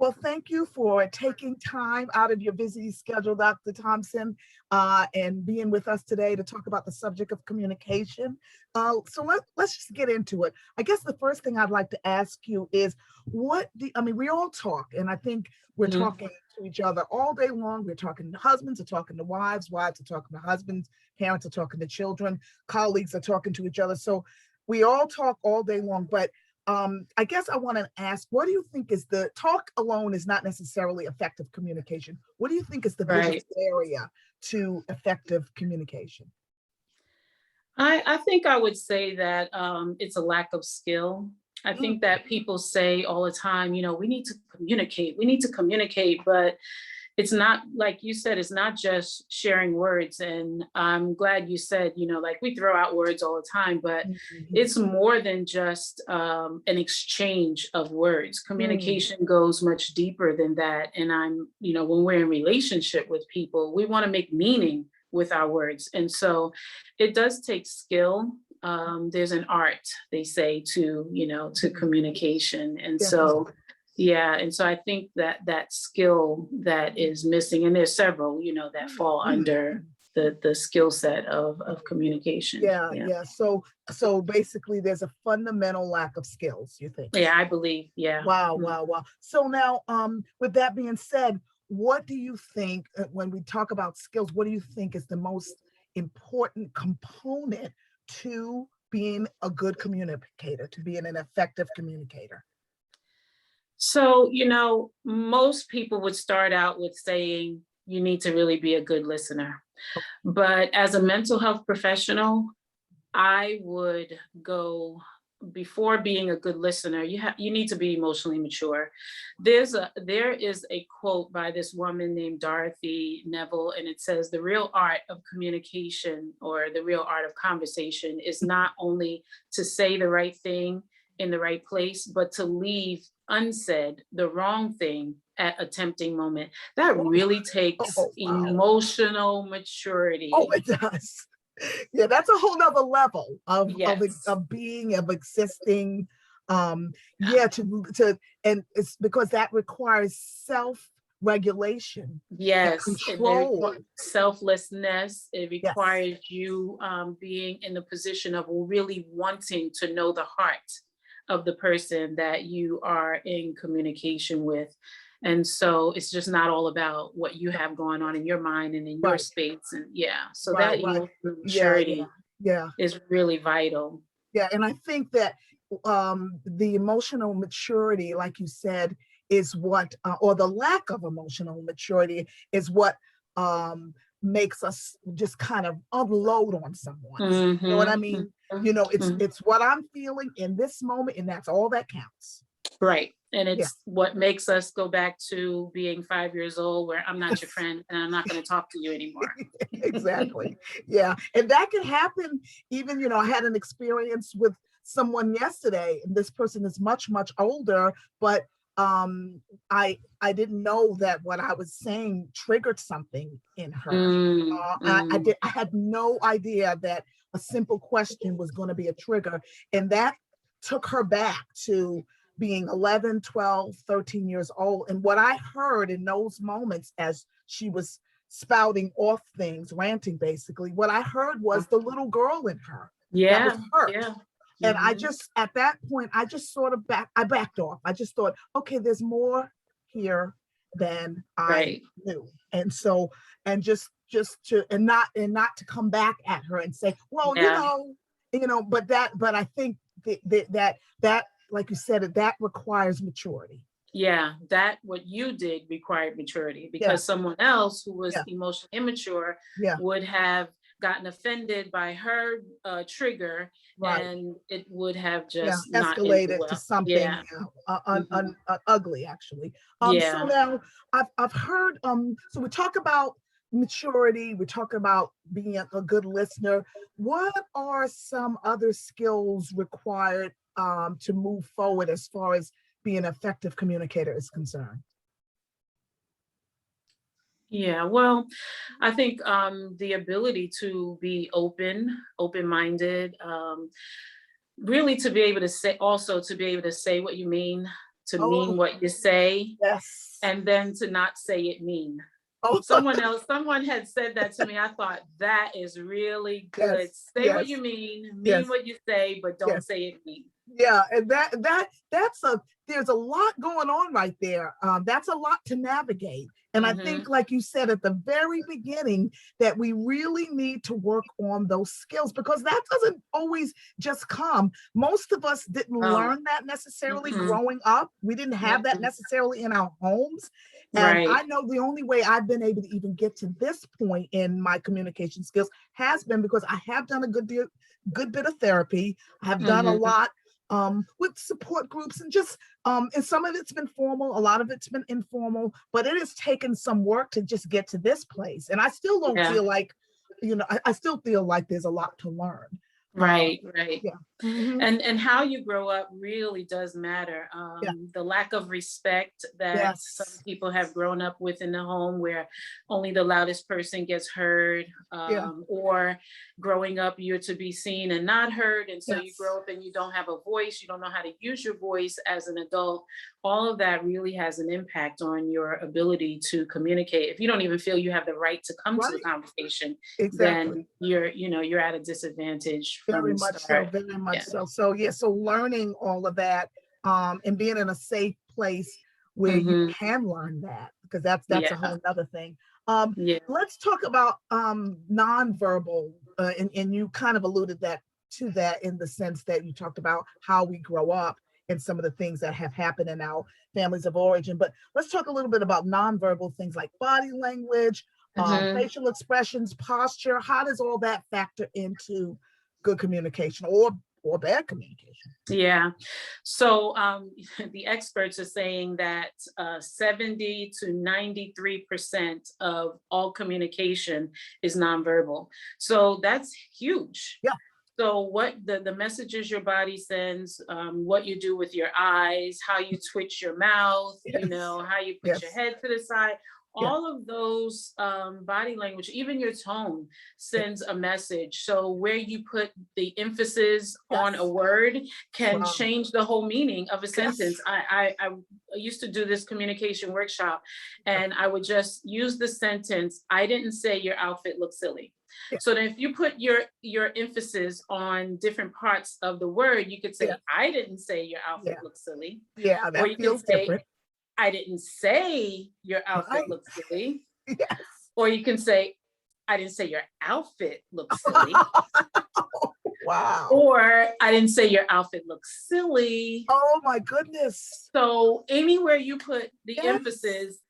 Well, thank you for taking time out of your busy schedule, Dr. Thompson, and being with us today to talk about the subject of communication. Let's just get into it. I guess the first thing I'd like to ask you is, we all talk, and I think we're Mhm. talking to each other all day long. We're talking to husbands are talking to wives, wives are talking to husbands, parents are talking to children, colleagues are talking to each other. So we all talk all day long, but I guess I want to ask, what do you think is the talk alone is not necessarily effective communication? What do you think is the Right. biggest area to effective communication? I think I would say that it's a lack of skill. I Mm, think that people say all the time, we need to communicate, we need to communicate, but it's not like you said, it's not just sharing words. And I'm glad you said, like we throw out words all the time, but mhm, it's more than just an exchange of words. mm, Communication goes much deeper than that. And when we're in relationship with people, we want to make meaning with our words. And so it does take skill. There's an art, they say, to mhm, communication. And so definitely. yeah, and so I think that that skill that is missing, and there's several, that fall Mm, under the skill set of communication. yeah, Yeah. yeah. So basically, there's a fundamental lack of skills, you think? Yeah, I believe. Yeah. Wow, Mm. wow, wow. So now, with that being said, what do you think when we talk about skills? What do you think is the most important component to being a good communicator, to being an effective communicator? So, most people would start out with saying you need to really be a good listener. But as a mental health professional, I would go before being a good listener, you need to be emotionally mature. There is a quote by this woman named Dorothy Neville, and it says the real art of communication or the real art of conversation is not only to say the right thing in the right place, but to leave unsaid the wrong thing at a tempting moment. That Oh, really takes oh, wow. emotional Oh, maturity. it does. Yeah, that's a whole nother level Yes. of being, of existing. Yeah, to and it's because that requires self-regulation and Yes, and it control. requires selflessness. It Yes. requires you being in the position of really wanting to know the heart of the person that you are in communication with. And so it's just not all about what you have going on in your mind and in your Right, space. And yeah, so right, that right. emotional Yeah, yeah, maturity yeah, is really vital. yeah. And I think that the emotional maturity, like you said, is what, or the lack of emotional maturity, is what makes us just kind of unload on someone. You know what I Hmm. mean? Hmm. You know, it's Hmm. it's what I'm feeling in this moment, and that's all that counts. Right. And Yeah. it's what makes us go back to being 5 years old, where I'm not your friend and I'm not going to talk to you anymore. Exactly. Yeah. And that can happen even, I had an experience with someone yesterday, and this person is much, much older, but I didn't know that what I was saying triggered something in her. Mm, mm. I had no idea that a simple question was going to be a trigger. And that took her back to being 11, 12, 13 years old. And what I heard in those moments as she was spouting off things, ranting basically, what I heard was the little girl in her that was Yeah, hurt. yeah. And I Hmm. just, at that point, I just sort of I backed off. I just thought, okay, there's more here than I Right. knew. And so, and just to, and not to come back at her and say, well, Yeah. but I think that, like you said, that requires maturity. Yeah. That what you did required maturity Yeah, because someone else who was yeah, emotionally immature yeah, would have gotten offended by her trigger right. and it would have Yeah, just not ended escalated to well. something, Yeah. Hmm. ugly, actually. So Yeah. now I've heard. So we talk about maturity. We talk about being a good listener. What are some other skills required to move forward as far as being an effective communicator is concerned? Yeah, well, I think the ability to be open-minded, really to be able to say, also to be able to say what you mean, to Oh, mean what you say, yes. and then to not say it mean. Oh, Someone had said that to me. I thought that is really good. yes, Say what yes, you mean yes, what you say, but don't yes. say it mean. Yeah, and there's a lot going on right there. That's a lot to navigate. And I Mm-hmm. think, like you said at the very beginning, that we really need to work on those skills, because that doesn't always just come. Most of us didn't Oh, learn that necessarily mm-hmm. growing up. We didn't have that Mm-hmm. necessarily in our homes. And Right. I know the only way I've been able to even get to this point in my communication skills has been because I have done a good bit of therapy. I have done a Mm-hmm. lot with support groups, and just and some of it's been formal, a lot of it's been informal, but it has taken some work to just get to this place. And I still don't Yeah. feel like, I still feel like there's a lot to learn. Right. Right. Yeah. Mm-hmm. And how you grow up really does matter. Yeah. The lack of respect that some Yes. people have grown up with in the home, where only the loudest person gets heard, Yeah. or growing up you're to be seen and not heard, and so you Yes. grow up and you don't have a voice, you don't know how to use your voice as an adult. All of that really has an impact on your ability to communicate. If you don't even feel you have the right to come to the Right. conversation, then Exactly. you're at a disadvantage from Very the much so. start. Very much Yeah. so. So yeah. So learning all of that, and being in a safe place where you Mm-hmm. can learn that, because that's a Yeah. whole other thing. Um, Yeah. let's talk about nonverbal, and you kind of alluded to that in the sense that you talked about how we grow up and some of the things that have happened in our families of origin. But let's talk a little bit about nonverbal things like body language, Mm-hmm. facial expressions, posture. How does all that factor into good communication or bad communication? Yeah. So the experts are saying that 70 to 93% of all communication is nonverbal. So that's huge. Yeah. So what the messages your body sends, what you do with your eyes, how you twitch your mouth, Yes. how you put your Yes. head to the side, Yeah. all of those body language, even your tone Yeah. sends a message. So where you put the emphasis on a Yes. word can Wow. change the whole meaning of a Yes. sentence. I used to do this communication workshop, and I would just use the sentence, "I didn't say your outfit looks silly." Yeah. So then if you put your emphasis on different parts of the word, you could Yeah. say, "I didn't say your Yeah. outfit looks silly." Yeah. Or That you can feels say, different. "I didn't say your outfit Right. looks silly." Yes. Or you can say, "I didn't say your outfit looks silly." Wow. Or, "I didn't say your outfit looks silly." Oh my goodness. So anywhere you put the Yes. emphasis,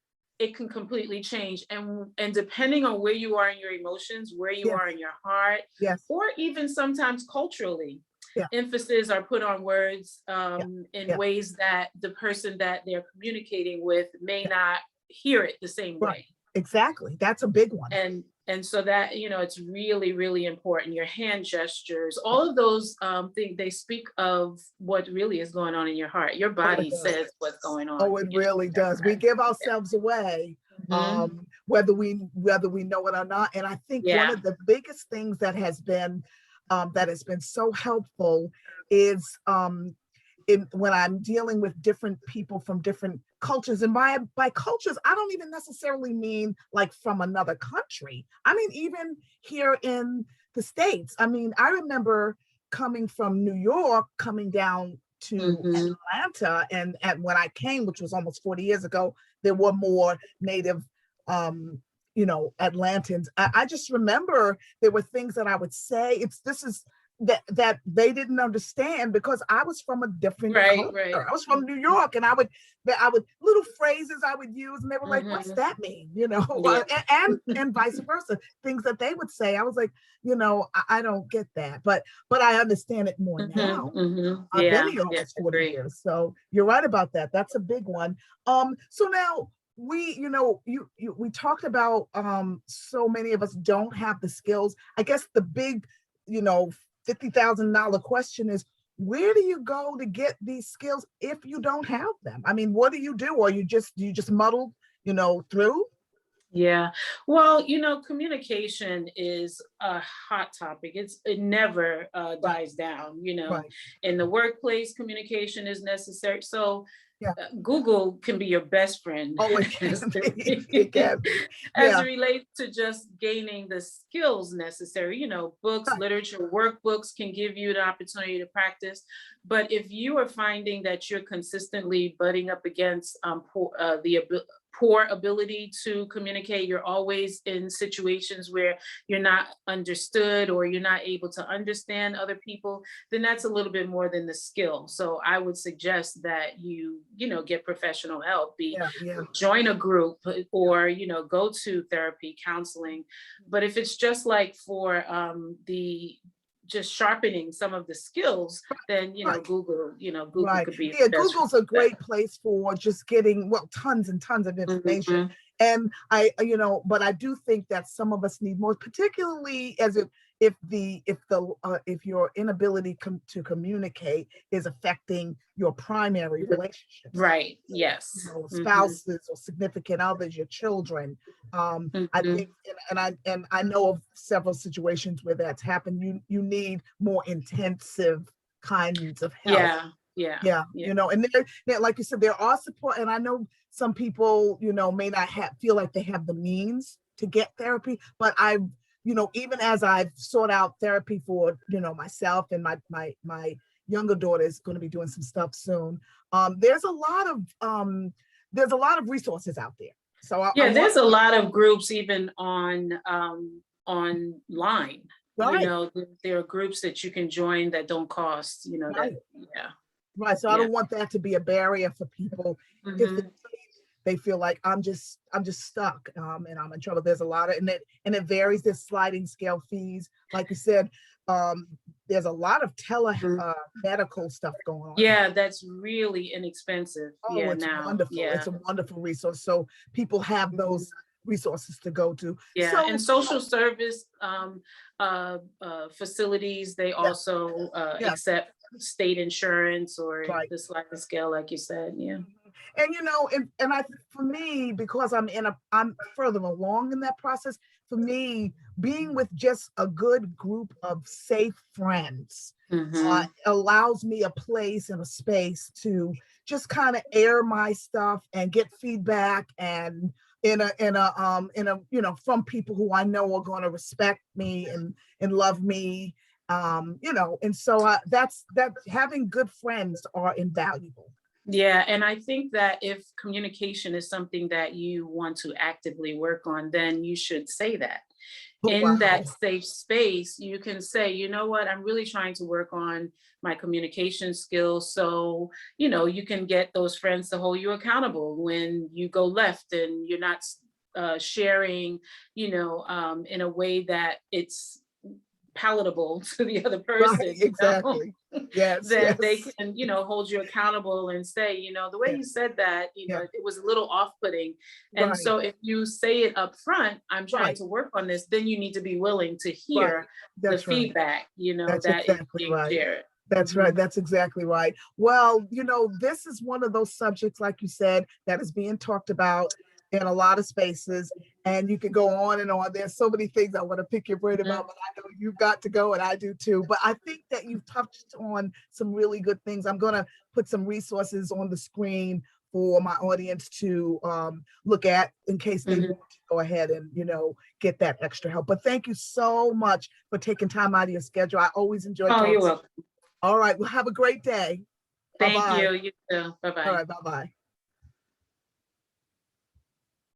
it can completely change. And depending on where you are in your emotions, where you Yes. are in your heart, Yes. or even sometimes culturally, Yeah. emphasis are put on words Yeah. in Yeah. ways that the person that they're communicating with may not hear it the same Right. way. Exactly. That's a big one. And so that, it's really, really important. Your hand gestures, all of those things, they speak of what really is going on in your heart. Your Oh, it body does. says what's going on Oh, it in really your does. We heart. give ourselves away, Mhm. whether we know it or not. And I think one Yeah. of the biggest things that has been so helpful is when I'm dealing with different people from different cultures. And by cultures, I don't even necessarily mean like from another country. I mean, even here in the States. I mean, I remember coming from New York, coming down to Mhm. Atlanta, and when I came, which was almost 40 years ago, there were more native Atlantans. I just remember there were things that I would say. This is that they didn't understand because I was from a different Right, culture. right. I was from New York, and I would little phrases I would use, and they were like, "What's Mhm. that mean?" Yeah. And vice versa. Things that they would say, I was like, I don't get that, but I understand it more Mhm. now. Mhm. I've been Yeah. here Yeah. almost 40 Agree. years, so you're right about that. That's a big one. So now we talked about so many of us don't have the skills. I guess the big, $50,000 question is, where do you go to get these skills if you don't have them? I mean, what do you do? Or you just muddle, through? Yeah. Well, communication is a hot topic. It never Right, dies down, right. In the workplace, communication is necessary. So Yeah. Google can be your best friend Oh, it as can be. It it can be. as it Yeah. relates to just gaining the skills necessary. Books, Right. literature, workbooks can give you the opportunity to practice. But if you are finding that you're consistently butting up against poor ability to communicate, you're always in situations where you're not understood or you're not able to understand other people, then that's a little bit more than the skill. So I would suggest that get professional help, be Yeah. Yeah. join a group Yeah. or, go to therapy, counseling. But if it's just like for the just sharpening some of the skills, then Right. Google Right. could be Yeah, the best Google's a bet. great place for just getting, well, tons and tons of information. Mhm. And but I do think that some of us need more, particularly as if your inability to communicate is affecting your primary relationships. Right. So, Yes. Mhm. spouses or significant others, your children. I think, Mhm. and I know of several situations where that's happened. You need more intensive kinds of help. Yeah. Yeah. Yeah, Yeah. and like you said, there are support, and I know some people, may not feel like they have the means to get therapy, but even as I've sought out therapy for, myself, and my younger daughter is going to be doing some stuff soon. There's a lot of resources out there. So I Yeah, want. there's a lot of groups even online. Right, There are groups that you can join that don't cost, that right, yeah, right. So I yeah. don't want that to be a barrier for people if Hmm. they feel like I'm just stuck, and I'm in trouble. There's a lot of, and it varies. There's sliding scale fees, like you said. um there's a lot of medical stuff going on now. Yeah, that's really inexpensive. Oh, Yeah, it's now. wonderful. It's Yeah. a wonderful resource, so people have Mhm. those resources to go to. Yeah, So and social service facilities, they yeah, also yeah, accept state insurance or right. the sliding scale, like you said. Yeah. Mhm. And I, for me, because I'm further along in that process. For me, being with just a good group of safe friends Hmm. allows me a place and a space to just kind of air my stuff and get feedback, and from people who I know are going to respect me and love me. And so that having good friends are invaluable. Yeah, and I think that if communication is something that you want to actively work on, then you should say that. Oh, In wow. that safe space, you can say, you know what, I'm really trying to work on my communication skills. So, you can get those friends to hold you accountable when you go left and you're not sharing, in a way that it's palatable to the other Right, person, exactly. Yes, then they yes, can, hold you accountable and say, the way yeah, you said that, yeah, it was a little off-putting. And right, so if you say it up front, I'm trying right, to work on this, then you need to be willing to right. hear the That's right. feedback, That's that is exactly being right. shared. That's right. Mhm. That's exactly right. Well, this is one of those subjects, like you said, that is being talked about in a lot of spaces, and you could go on and on. There's so many things I want to pick your brain Mhm. about, but I know you've got to go, and I do too. But I think that you've touched on some really good things. I'm going to put some resources on the screen for my audience to look at in case they Mhm. want to go ahead and get that extra help. But thank you so much for taking time out of your schedule. I always enjoy Oh, you're talking. welcome. All right. Well, have a great day. Thank Bye-bye. you. You too. All Bye-bye. right. Bye-bye.